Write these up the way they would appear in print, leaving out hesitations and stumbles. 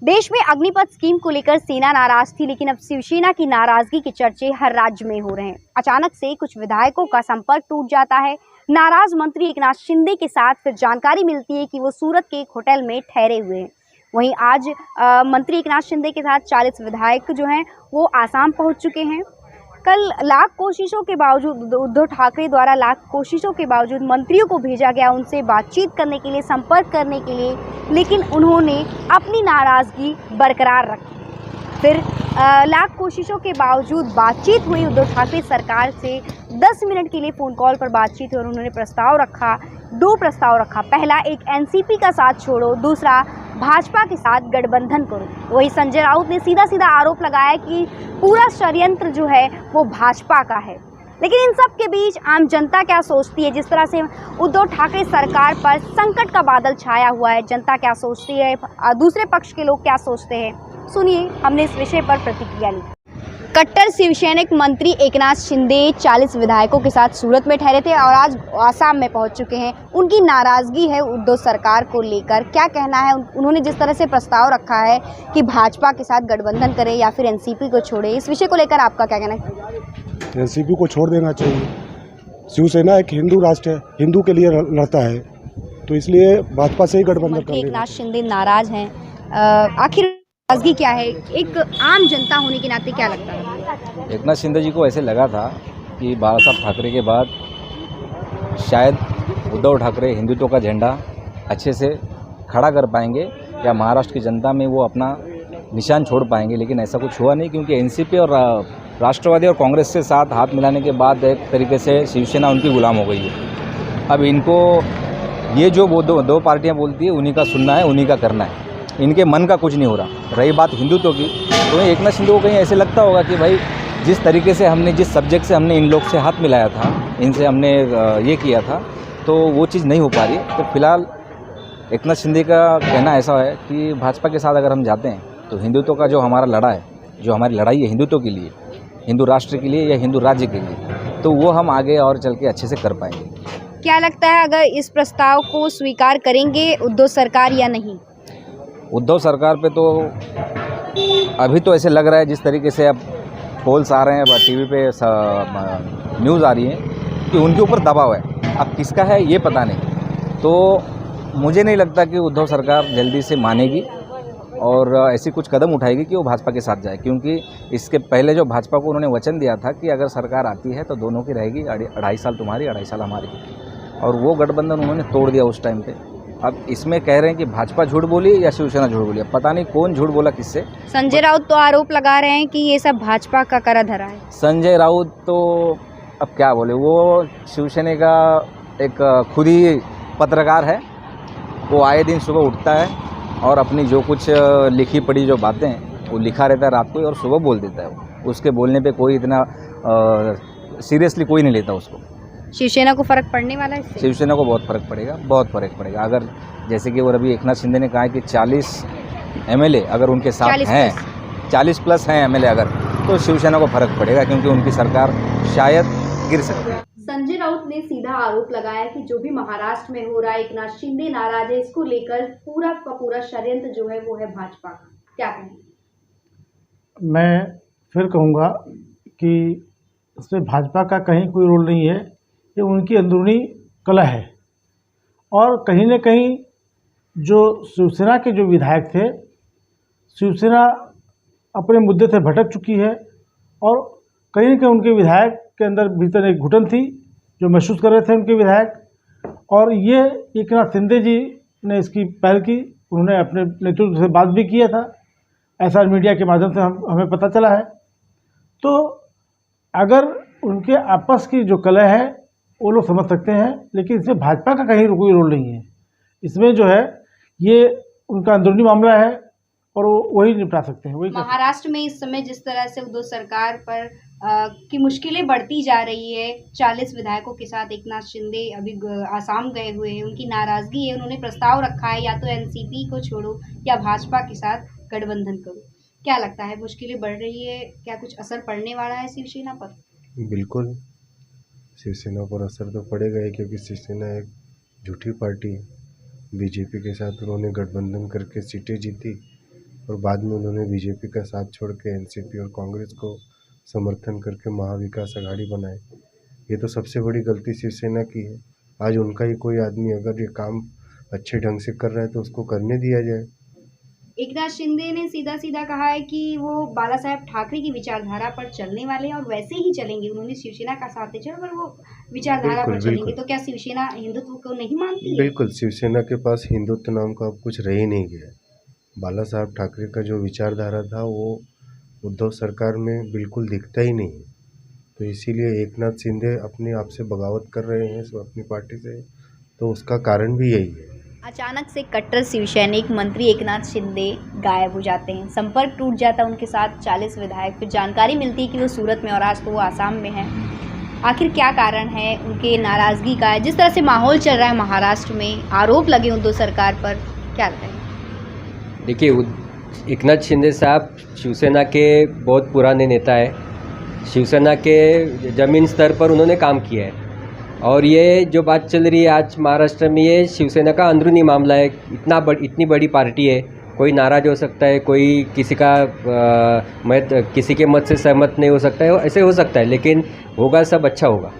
देश में अग्निपथ स्कीम को लेकर सेना नाराज थी, लेकिन अब शिवसेना की नाराजगी के चर्चे हर राज्य में हो रहे हैं। अचानक से कुछ विधायकों का संपर्क टूट जाता है। नाराज मंत्री एकनाथ शिंदे के साथ फिर जानकारी मिलती है कि वो सूरत के एक होटल में ठहरे हुए हैं। वहीं आज मंत्री एकनाथ शिंदे के साथ 40 विधायक जो हैं वो आसाम पहुंच चुके हैं। कल लाख कोशिशों के बावजूद उद्धव ठाकरे द्वारा लाख कोशिशों के बावजूद मंत्रियों को भेजा गया उनसे बातचीत करने के लिए, संपर्क करने के लिए, लेकिन उन्होंने अपनी नाराज़गी बरकरार रखी। फिर लाख कोशिशों के बावजूद बातचीत हुई उद्धव ठाकरे सरकार से। 10 मिनट के लिए फ़ोन कॉल पर बातचीत हुई और उन्होंने प्रस्ताव रखा, 2 प्रस्ताव रखा। पहला, एक एनसीपी का साथ छोड़ो, दूसरा भाजपा के साथ गठबंधन करो। वही संजय राउत ने सीधा सीधा आरोप लगाया कि पूरा षड्यंत्र जो है वो भाजपा का है। लेकिन इन सब के बीच आम जनता क्या सोचती है? जिस तरह से उद्धव ठाकरे सरकार पर संकट का बादल छाया हुआ है, जनता क्या सोचती है, दूसरे पक्ष के लोग क्या सोचते हैं, सुनिए। हमने इस विषय पर प्रतिक्रिया ली। कट्टर शिवसैनिक मंत्री एकनाथ शिंदे 40 विधायकों के साथ सूरत में ठहरे थे और आज आसाम में पहुंच चुके हैं। उनकी नाराजगी है उद्धव सरकार को लेकर। क्या कहना है? उन्होंने जिस तरह से प्रस्ताव रखा है कि भाजपा के साथ गठबंधन करें या फिर एनसीपी को छोड़े, इस विषय को लेकर आपका क्या कहना है? एनसीपी को छोड़ देना चाहिए। शिवसेना एक हिंदू राष्ट्र है, हिंदू के लिए लड़ता है, तो इसलिए भाजपा से ही गठबंधन कर। एकनाथ शिंदे नाराज हैं, आखिर नाराजगी क्या है? एक आम जनता होने के नाते क्या लगता है? एकनाथ शिंदे जी को ऐसे लगा था कि बाला साहब ठाकरे के बाद शायद उद्धव ठाकरे हिंदुत्व का झंडा अच्छे से खड़ा कर पाएंगे या महाराष्ट्र की जनता में वो अपना निशान छोड़ पाएंगे, लेकिन ऐसा कुछ हुआ नहीं, क्योंकि एनसीपी और राष्ट्रवादी और कांग्रेस के साथ हाथ मिलाने के बाद एक तरीके से शिवसेना उनकी गुलाम हो गई है। अब इनको ये जो वो दो पार्टियां बोलती है उन्हीं का सुनना है, उन्हीं का करना है, इनके मन का कुछ नहीं हो रहा। रही बात हिंदुत्व की, तो एकनाथ शिंदे को कहीं ऐसे लगता होगा कि भाई जिस तरीके से हमने, जिस सब्जेक्ट से हमने इन लोग से हाथ मिलाया था, इनसे हमने ये किया था, तो वो चीज़ नहीं हो पा रही। तो फिलहाल एकनाथ शिंदे का कहना ऐसा है कि भाजपा के साथ अगर हम जाते हैं तो हिंदुत्व का जो हमारा लड़ा है, जो हमारी लड़ाई है हिंदुत्व के लिए, हिंदू राष्ट्र के लिए या हिंदू राज्य के लिए, तो वो हम आगे और चल के अच्छे से कर पाएंगे। क्या लगता है, अगर इस प्रस्ताव को स्वीकार करेंगे उद्धव सरकार या नहीं? उद्धव सरकार पे तो अभी तो ऐसे लग रहा है, जिस तरीके से अब पोल्स आ रहे हैं, टीवी पे न्यूज़ आ रही है कि उनके ऊपर दबाव है। अब किसका है ये पता नहीं। तो मुझे नहीं लगता कि उद्धव सरकार जल्दी से मानेगी और ऐसी कुछ कदम उठाएगी कि वो भाजपा के साथ जाए, क्योंकि इसके पहले जो भाजपा को उन्होंने वचन दिया था कि अगर सरकार आती है तो दोनों की रहेगी, 2.5 साल तुम्हारी, 2.5 साल हमारी, और वो गठबंधन उन्होंने तोड़ दिया उस टाइम पे। अब इसमें कह रहे हैं कि भाजपा झूठ बोली या शिवसेना झूठ बोली, पता नहीं कौन झूठ बोला किससे। संजय राउत तो आरोप लगा रहे हैं कि ये सब भाजपा का करा धरा है। संजय राउत तो अब क्या बोले, वो शिवसेना का एक खुद ही पत्रकार है। वो आए दिन सुबह उठता है और अपनी जो कुछ लिखी पढ़ी जो बातें हैं वो लिखा रहता है रात को ही, और सुबह बोल देता है। वो उसके बोलने पे कोई इतना सीरियसली कोई नहीं लेता उसको। शिवसेना को फर्क पड़ने वाला है इससे? शिवसेना को बहुत फर्क पड़ेगा, बहुत फर्क पड़ेगा। अगर जैसे कि वो अभी एकनाथ शिंदे ने कहा है कि 40 एमएलए अगर उनके साथ हैं, 40 प्लस हैं एमएलए अगर, तो शिवसेना को फर्क पड़ेगा, क्योंकि उनकी सरकार शायद गिर सकती है। संजय राउत ने सीधा आरोप लगाया कि जो भी महाराष्ट्र में हो रहा है, एकनाथ शिंदे नाराज है, इसको लेकर पूरा का पूरा षड्यंत्र जो है वो है भाजपा का। क्या कहें? मैं फिर कहूँगा कि इसमें भाजपा का कहीं कोई रोल नहीं है, ये उनकी अंदरूनी कलह है। और कहीं न कहीं जो शिवसेना के जो विधायक थे, शिवसेना अपने मुद्दे से भटक चुकी है और कहीं न कहीं उनके विधायक के अंदर भीतर एक घुटन थी जो महसूस कर रहे थे उनके विधायक। और ये एकनाथ शिंदे जी ने इसकी पहल की, उन्होंने अपने नेतृत्व से बात भी किया था, ऐसा मीडिया के माध्यम से हमें पता चला है। तो अगर उनके आपस की जो कलह है वो लोग समझ सकते हैं, लेकिन इसमें भाजपा का कहीं कोई रोल नहीं है। इसमें जो है ये उनका अंदरूनी मामला है और वो वही निपटा सकते हैं। वही महाराष्ट्र में इस समय जिस तरह से उद्धव सरकार पर की मुश्किलें बढ़ती जा रही है, 40 विधायकों के साथ एकनाथ शिंदे अभी आसाम गए हुए हैं, उनकी नाराजगी है, उन्होंने प्रस्ताव रखा है या तो एनसीपी को छोड़ो या भाजपा के साथ गठबंधन करो। क्या लगता है, मुश्किलें बढ़ रही है, क्या कुछ असर पड़ने वाला है शिवसेना पर? बिल्कुल, शिवसेना पर असर तो पड़ेगा ही, क्योंकि शिवसेना एक झूठी पार्टी है। बीजेपी के साथ उन्होंने गठबंधन करके सीटें जीती और बाद में उन्होंने बीजेपी का साथ छोड़ के एनसीपी और कांग्रेस को समर्थन करके महाविकास आघाड़ी बनाए। ये तो सबसे बड़ी गलती शिवसेना की है। आज उनका ही कोई आदमी अगर ये काम अच्छे ढंग से कर रहा है तो उसको करने दिया जाए। एकनाथ शिंदे ने सीधा सीधा कहा है कि वो बाला साहेब ठाकरे की विचारधारा पर चलने वाले हैं और वैसे ही चलेंगे। उन्होंने शिवसेना का साथ नहीं छोड़ा, पर वो विचारधारा पर चलेंगे। तो क्या शिवसेना हिंदुत्व को नहीं मानती है? बिल्कुल, शिवसेना के पास हिंदुत्व नाम का अब कुछ रह ही नहीं गया। बाला साहब ठाकरे का जो विचारधारा था वो उद्धव सरकार में बिल्कुल दिखता ही नहीं। तो इसीलिए एकनाथ शिंदे अपने आप से बगावत कर रहे हैं अपनी पार्टी से, तो उसका कारण भी यही है। अचानक से कट्टर शिवसैनिक मंत्री एकनाथ शिंदे गायब हो जाते हैं, संपर्क टूट जाता है उनके साथ 40 विधायक। फिर जानकारी मिलती है कि वो सूरत में और आज तो वो आसाम में हैं। आखिर क्या कारण है उनके नाराज़गी का? जिस तरह से माहौल चल रहा है महाराष्ट्र में, आरोप लगे उद्धव सरकार पर, क्या लगेगा? देखिए, एकनाथ शिंदे साहब शिवसेना के बहुत पुराने नेता है। शिवसेना के ज़मीन स्तर पर उन्होंने काम किया है और ये जो बात चल रही है आज महाराष्ट्र में, ये शिवसेना का अंदरूनी मामला है। इतनी बड़ी पार्टी है, कोई नाराज़ हो सकता है, कोई किसी के मत से सहमत नहीं हो सकता है, ऐसे हो सकता है, लेकिन होगा सब अच्छा होगा।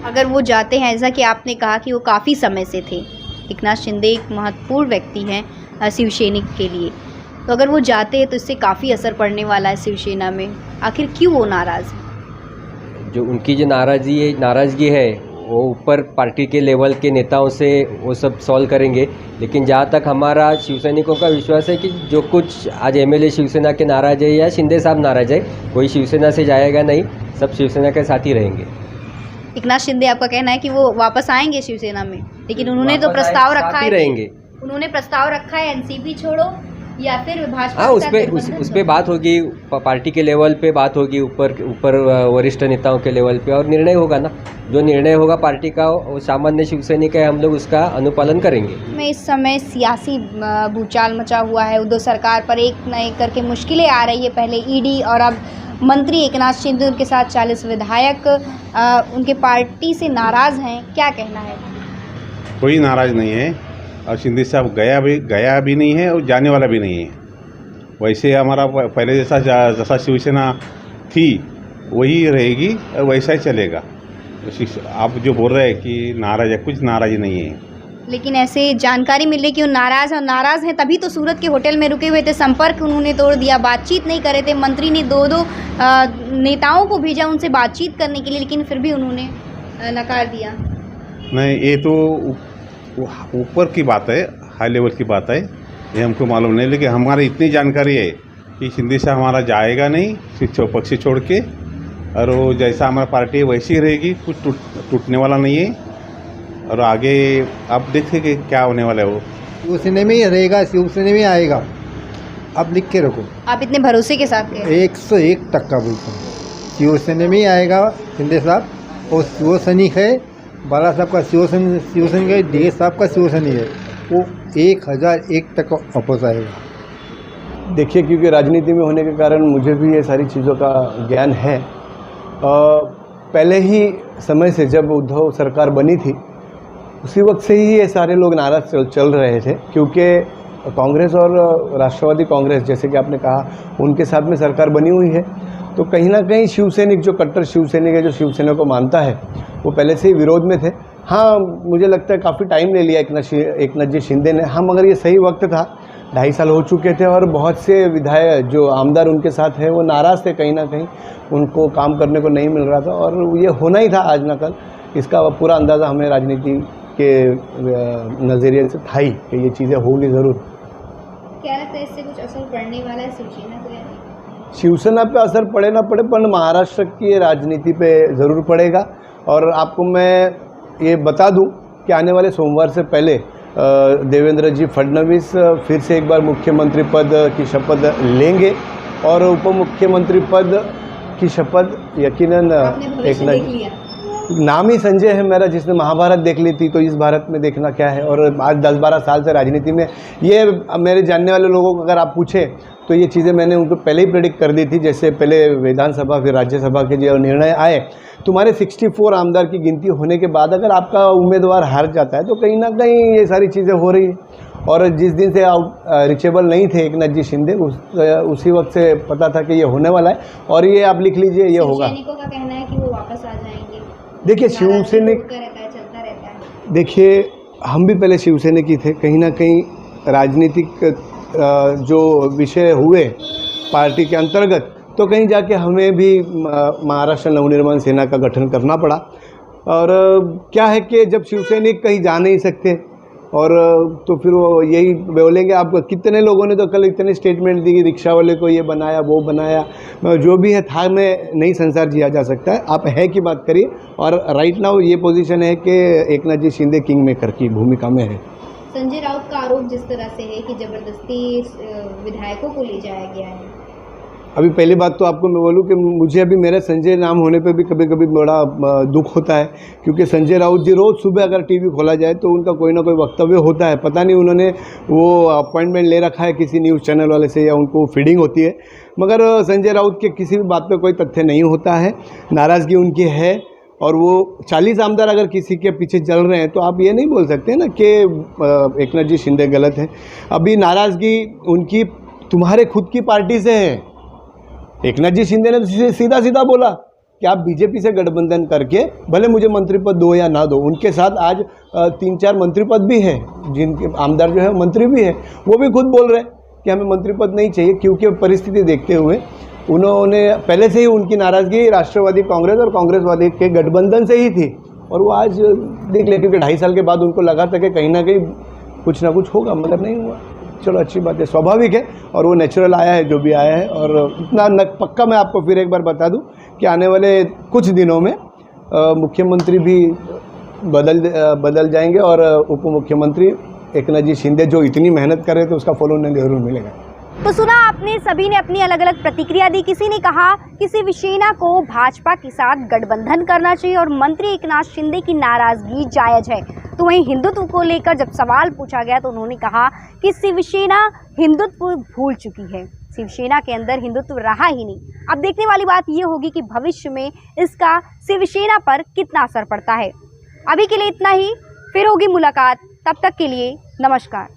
अगर वो जाते हैं, ऐसा कि आपने कहा कि वो काफ़ी समय से थे, एकनाथ शिंदे एक महत्वपूर्ण व्यक्ति हैं शिवसैनिक के लिए, तो अगर वो जाते हैं तो इससे काफ़ी असर पड़ने वाला है शिवसेना में। आखिर क्यों वो नाराज़ है? जो उनकी जो नाराज़गी है वो ऊपर पार्टी के लेवल के नेताओं से वो सब सॉल्व करेंगे, लेकिन जहाँ तक हमारा शिवसैनिकों का विश्वास है कि जो कुछ आज एमएलए शिवसेना के नाराज़ है या शिंदे साहब नाराज़ है, कोई शिवसेना से जाएगा नहीं, सब शिवसेना के साथ ही रहेंगे। एकनाथ शिंदे, आपका कहना है कि वो वापस आएंगे शिवसेना में, लेकिन उन्होंने तो प्रस्ताव रखा है, रहेंगे। उन्होंने प्रस्ताव रखा है एनसीपी छोड़ो या फिर भाजपा। हाँ, उस पे बात होगी, पार्टी के लेवल पे बात होगी, ऊपर वरिष्ठ नेताओं के लेवल पे, और निर्णय होगा ना। जो निर्णय होगा पार्टी का, वो सामान्य शिवसैनिक है, हम लोग उसका अनुपालन करेंगे। में इस समय सियासी भूचाल मचा हुआ है, उद्धव सरकार पर एक न एक करके मुश्किलें आ रही है। पहले ईडी और अब मंत्री एकनाथ शिंदे, उनके साथ 40 विधायक उनके पार्टी से नाराज़ हैं। क्या कहना है? कोई नाराज़ नहीं है और शिंदे साहब गया भी नहीं है और जाने वाला भी नहीं है। वैसे हमारा पहले जैसा शिवसेना थी वही रहेगी और वैसा ही चलेगा। आप जो बोल रहे हैं कि नाराज़ है, कुछ नाराज़ी नहीं है। लेकिन ऐसे जानकारी मिली कि वो नाराज़ हैं, तभी तो सूरत के होटल में रुके हुए थे, संपर्क उन्होंने तोड़ दिया, बातचीत नहीं कर रहे थे। मंत्री ने दो नेताओं को भेजा उनसे बातचीत करने के लिए, लेकिन फिर भी उन्होंने नकार दिया। नहीं, ये तो ऊपर की बात है, हाई लेवल की बात है, ये हमको मालूम नहीं, लेकिन हमारी इतनी जानकारी है कि शिंदे साहब हमारा जाएगा नहीं पक्ष छोड़ के, और वो जैसा हमारा पार्टी है वैसी ही रहेगी, कुछ टूटने वाला नहीं है। और आगे आप देखेंगे क्या होने वाला है। वो शिवसेना में ही रहेगा, शिवसेना में आएगा, आप लिख के रखो। आप इतने भरोसे के साथ कह रहे हैं? 101% बोलता हूँ, शिवसेना में ही आएगा शिंदे साहब। और शिवसैनिक है, बाला साहब का शिवसैनिक है, डीएस साहब का शिवसैनिक है, वो 1001% वापस आएगा। देखिए, क्योंकि राजनीति में होने के कारण मुझे भी ये सारी चीज़ों का ज्ञान है। पहले ही समय से जब उद्धव सरकार बनी थी, उसी वक्त से ही ये सारे लोग नाराज़ चल रहे थे, क्योंकि कांग्रेस और राष्ट्रवादी कांग्रेस, जैसे कि आपने कहा, उनके साथ में सरकार बनी हुई है। तो कहीं ना कहीं शिवसैनिक, जो कट्टर शिवसैनिक है, जो शिवसेना को मानता है, वो पहले से ही विरोध में थे। हाँ, मुझे लगता है काफ़ी टाइम ले लिया एकनाथ जी शिंदे ने। हाँ, मगर ये सही वक्त था, 2.5 साल हो चुके थे और बहुत से विधायक जो आमदार उनके साथ हैं वो नाराज़ थे, कहीं ना कहीं उनको काम करने को नहीं मिल रहा था, और ये होना ही था आज ना कल। इसका पूरा अंदाज़ा हमें राजनीति के नज़रिए से था ही कि ये चीज़ें होंगी ज़रूर। क्या लगता है इससे कुछ असर पड़ने वाला है शिवसेना को? शिवसेना पे असर पड़े ना पड़े, पर महाराष्ट्र की राजनीति पे ज़रूर पड़ेगा। और आपको मैं ये बता दूं कि आने वाले सोमवार से पहले देवेंद्र जी फडणवीस फिर से एक बार मुख्यमंत्री पद की शपथ लेंगे, और उप मुख्यमंत्री पद की शपथ यकीनन एक नाम ही संजय है मेरा, जिसने महाभारत देख ली थी, तो इस भारत में देखना क्या है। और आज 10-12 साल से राजनीति में, ये मेरे जानने वाले लोगों को अगर आप पूछें तो ये चीज़ें मैंने उनको पहले ही प्रेडिक्ट कर दी थी। जैसे पहले विधानसभा फिर राज्यसभा के जो निर्णय आए, तुम्हारे 64 आमदार की गिनती होने के बाद अगर आपका उम्मीदवार हार जाता है तो कहीं ना कहीं ये सारी चीज़ें हो रही है। और जिस दिन से रिचेबल नहीं थे एकनाथ जी शिंदे उसी वक्त से पता था कि ये होने वाला है। और ये आप लिख लीजिए, ये होगा। सैनिकों का कहना है कि वो वापस आ जाएंगे। देखिए शिवसैनिक, चलता रहता है। देखिए हम भी पहले शिवसैनिक ही थे। कहीं ना कहीं राजनीतिक जो विषय हुए पार्टी के अंतर्गत, तो कहीं जाके हमें भी महाराष्ट्र नवनिर्माण सेना का गठन करना पड़ा। और क्या है कि जब शिवसैनिक कहीं जा नहीं सकते और तो फिर वो यही बोलेंगे। आप कितने लोगों ने तो कल इतने स्टेटमेंट दी कि रिक्शा वाले को ये बनाया वो बनाया, जो भी है था में नहीं संसार जिया जा सकता है। आप है की बात करिए। और राइट नाउ ये पोजीशन है कि एकनाथ जी शिंदे किंग मेकर की भूमिका में है। संजय राउत का आरोप जिस तरह से है कि जबरदस्ती विधायकों को ले जाया गया है। अभी पहली बात तो आपको मैं बोलूं कि मुझे अभी मेरे संजय नाम होने पे भी कभी कभी बड़ा दुख होता है, क्योंकि संजय राउत जी रोज़ सुबह अगर टीवी खोला जाए तो उनका कोई ना कोई वक्तव्य होता है। पता नहीं उन्होंने वो अपॉइंटमेंट ले रखा है किसी न्यूज़ चैनल वाले से या उनको फीडिंग होती है, मगर संजय राउत के किसी भी बात पर कोई तथ्य नहीं होता है। नाराज़गी उनकी है और वो 40 आमदार अगर किसी के पीछे चल रहे हैं तो आप ये नहीं बोल सकते ना कि एकनाथ जी शिंदे गलत है। अभी नाराज़गी उनकी तुम्हारे खुद की पार्टी से है। एकनाथ जी शिंदे ने सीधा सीधा बोला कि आप बीजेपी से गठबंधन करके भले मुझे मंत्री पद दो या ना दो। उनके साथ आज 3-4 मंत्री पद भी हैं, जिनके आमदार जो है मंत्री भी है। वो भी खुद बोल रहे हैं कि हमें मंत्री पद नहीं चाहिए, क्योंकि परिस्थिति देखते हुए उन्होंने पहले से ही उनकी नाराज़गी राष्ट्रवादी कांग्रेस और कांग्रेसवादी के गठबंधन से ही थी। और वो आज देख ले, क्योंकि 2.5 साल के बाद उनको लगा था कि कहीं ना कहीं कुछ ना कुछ होगा, मगर नहीं हुआ। चलो अच्छी बात है, स्वाभाविक है और वो नेचुरल आया है जो भी आया है। और इतना पक्का मैं आपको फिर एक बार बता दूं कि आने वाले कुछ दिनों में मुख्यमंत्री भी बदल जाएंगे और उप मुख्यमंत्री एकनाथ जी शिंदे जो इतनी मेहनत कर रहे थे उसका फल उन्हें जरूर मिलेगा। तो सुना आपने, सभी ने अपनी अलग अलग प्रतिक्रिया दी। किसी ने कहा कि शिवसेना को भाजपा के साथ गठबंधन करना चाहिए और मंत्री एकनाथ शिंदे की नाराजगी जायज है। तो वहीं हिंदुत्व को लेकर जब सवाल पूछा गया तो उन्होंने कहा कि शिवसेना हिंदुत्व भूल चुकी है, शिवसेना के अंदर हिंदुत्व रहा ही नहीं। अब देखने वाली बात ये होगी कि भविष्य में इसका शिवसेना पर कितना असर पड़ता है। अभी के लिए इतना ही, फिर होगी मुलाकात, तब तक के लिए नमस्कार।